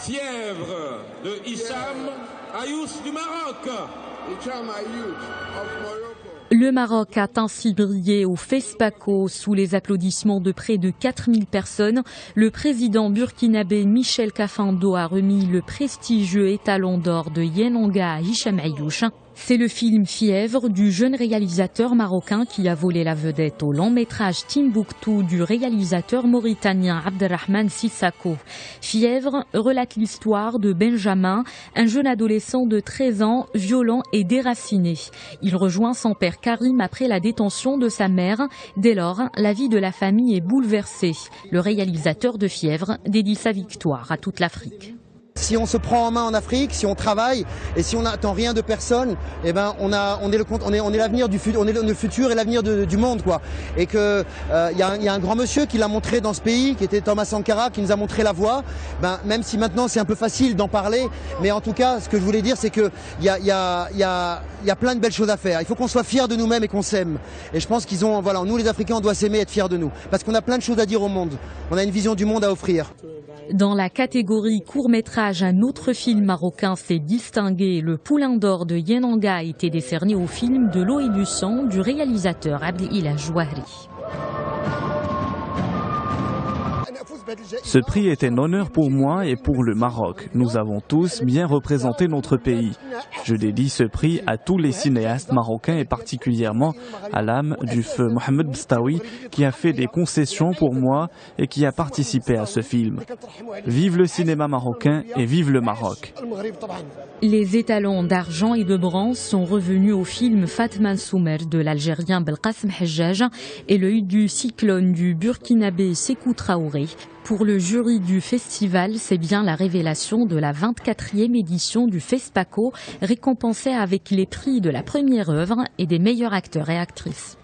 Fièvre de Issam Ayous du Maroc. Le Maroc a ainsi brillé au FESPACO sous les applaudissements de près de 4000 personnes. Le président burkinabé Michel Kafando a remis le prestigieux étalon d'or de Yenanga à Hicham Ayouch. C'est le film Fièvre du jeune réalisateur marocain qui a volé la vedette au long métrage Timbuktu du réalisateur mauritanien Abderrahmane Sissako. Fièvre relate l'histoire de Benjamin, un jeune adolescent de 13 ans, violent et déraciné. Il rejoint son père Karim après la détention de sa mère. Dès lors, la vie de la famille est bouleversée. Le réalisateur de Fièvre dédie sa victoire à toute l'Afrique. Si on se prend en main en Afrique, si on travaille et si on n'attend rien de personne, eh ben on est l'avenir du futur, on est le futur et l'avenir du monde quoi. Et que y a un grand monsieur qui l'a montré dans ce pays, qui était Thomas Sankara, qui nous a montré la voie. Ben même si maintenant c'est un peu facile d'en parler, mais en tout cas ce que je voulais dire c'est que il y a plein de belles choses à faire. Il faut qu'on soit fiers de nous-mêmes et qu'on s'aime. Et je pense qu'ils ont nous les Africains on doit s'aimer et être fiers de nous parce qu'on a plein de choses à dire au monde. On a une vision du monde à offrir. Dans la catégorie court-métrage, un autre film marocain s'est distingué. Le Poulain d'or de Yenanga a été décerné au film De l'eau et du sang du réalisateur Abdelillah Jouahri. Ce prix est un honneur pour moi et pour le Maroc. Nous avons tous bien représenté notre pays. Je dédie ce prix à tous les cinéastes marocains et particulièrement à l'âme du feu Mohamed Bstaoui qui a fait des concessions pour moi et qui a participé à ce film. Vive le cinéma marocain et vive le Maroc. Les étalons d'argent et de bronze sont revenus au film Fatma Soumer de l'Algérien Belkacem Hajjaj et l'œil du cyclone du Burkinabé Sékou Traoré. Pour le jury du festival, c'est bien la révélation de la 24e édition du FESPACO, récompensée avec les prix de la première œuvre et des meilleurs acteurs et actrices.